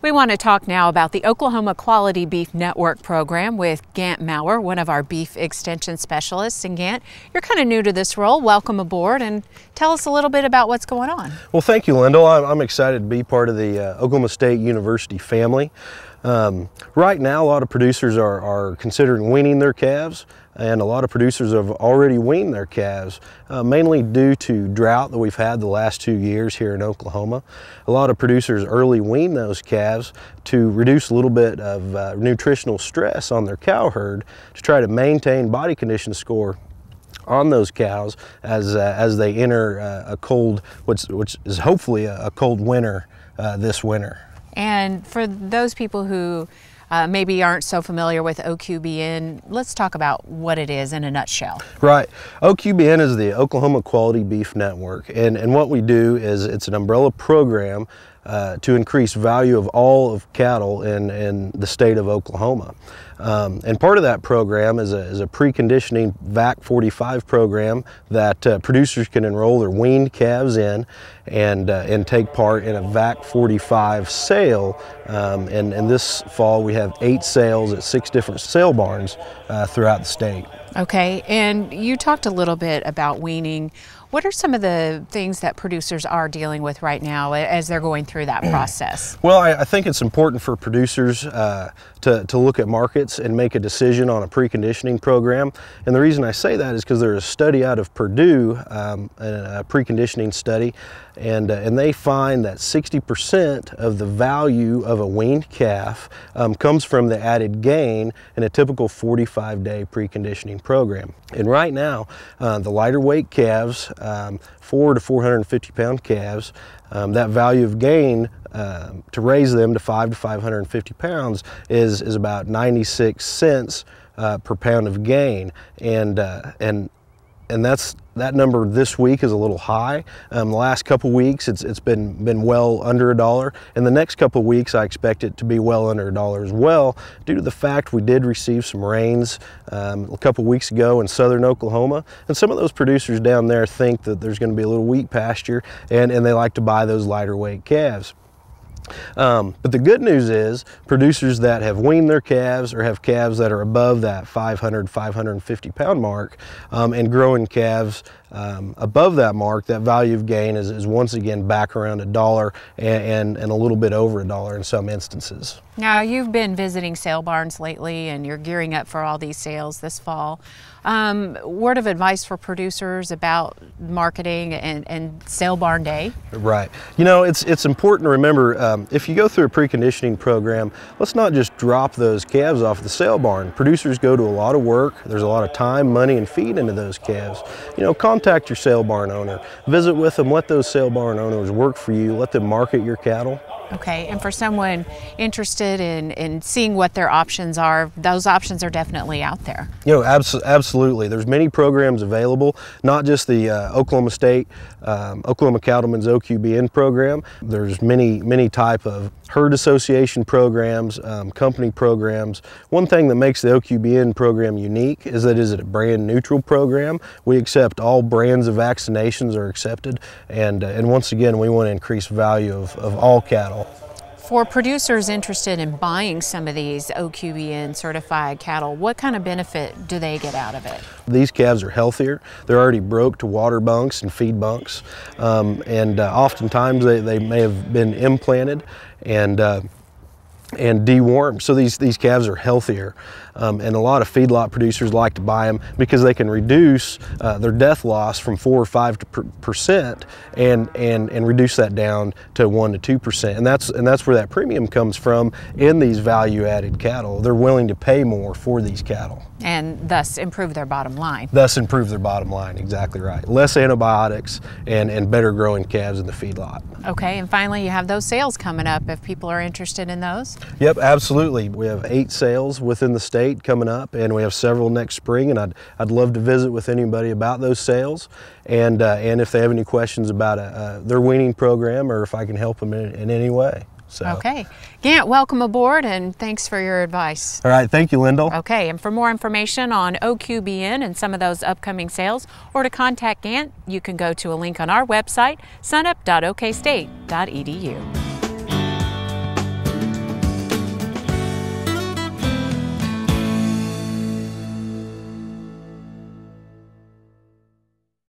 We want to talk now about the Oklahoma Quality Beef Network program with Gant Maurer, one of our beef extension specialists. And Gant, you're kind of new to this role. Welcome aboard and tell us a little bit about what's going on. Well, thank you, Lyndall. I'm excited to be part of the Oklahoma State University family. Right now, a lot of producers are considering weaning their calves, and a lot of producers have already weaned their calves, mainly due to drought that we've had the last 2 years here in Oklahoma. A lot of producers early wean those calves to reduce a little bit of nutritional stress on their cow herd to try to maintain body condition score on those cows as they enter a cold, which is hopefully a cold winter this winter. And for those people who maybe aren't so familiar with Oqbn, let's talk about what it is in a nutshell. Right. Oqbn is the Oklahoma Quality Beef Network, and what we do is it's an umbrella program to increase value of all of cattle in the state of Oklahoma. And part of that program is a preconditioning VAC 45 program that producers can enroll their weaned calves in and take part in a VAC 45 sale. And this fall we have 8 sales at 6 different sale barns throughout the state. Okay, and you talked a little bit about weaning. What are some of the things that producers are dealing with right now as they're going through that process? Well, I think it's important for producers to look at markets and make a decision on a preconditioning program. And the reason I say that is because there's a study out of Purdue, a preconditioning study, and they find that 60% of the value of a weaned calf comes from the added gain in a typical 45-day preconditioning program. And right now, the lighter weight calves, 400 to 450 pound calves, that value of gain to raise them to 500 to 550 pounds is about 96 cents per pound of gain, and that number this week is a little high. The last couple weeks it's been well under $1, and the next couple weeks I expect it to be well under $1 as well, due to the fact we did receive some rains a couple weeks ago in southern Oklahoma, and some of those producers down there think that there's going to be a little wheat pasture, and they like to buy those lighter weight calves. But the good news is producers that have weaned their calves or have calves that are above that 500, 550 pound mark and growing calves above that mark, that value of gain is once again back around $1 and a little bit over $1 in some instances. Now, you've been visiting sale barns lately and you're gearing up for all these sales this fall. Word of advice for producers about marketing and sale barn day? Right. You know, it's important to remember, if you go through a preconditioning program, let's not just drop those calves off the sale barn. Producers go to a lot of work. There's a lot of time, money, and feed into those calves. You know, contact your sale barn owner. Visit with them. Let those sale barn owners work for you. Let them market your cattle. Okay, and for someone interested in seeing what their options are, those options are definitely out there. You know, absolutely. There's many programs available, not just the Oklahoma State, Oklahoma Cattlemen's Oqbn program. There's many type of herd association programs, company programs. One thing that makes the Oqbn program unique is that it is a brand neutral program. We accept all brands of vaccinations are accepted, and once again, we want to increase value of all cattle. For producers interested in buying some of these Oqbn certified cattle, what kind of benefit do they get out of it? These calves are healthier. They're already broke to water bunks and feed bunks, and oftentimes they may have been implanted and dewormed. So these calves are healthier, and a lot of feedlot producers like to buy them because they can reduce their death loss from 4 or 5% and reduce that down to 1 to 2%. And that's where that premium comes from in these value-added cattle. They're willing to pay more for these cattle. And thus improve their bottom line. Thus improve their bottom line, exactly right. Less antibiotics and better growing calves in the feedlot. Okay, and finally you have those sales coming up if people are interested in those. Yep, absolutely. We have 8 sales within the state coming up, and we have several next spring, and I'd love to visit with anybody about those sales, and if they have any questions about their weaning program or if I can help them in any way. So. Okay. Gant, welcome aboard and thanks for your advice. All right, thank you, Lyndall. Okay, and for more information on Oqbn and some of those upcoming sales, or to contact Gant, you can go to a link on our website, sunup.okstate.edu.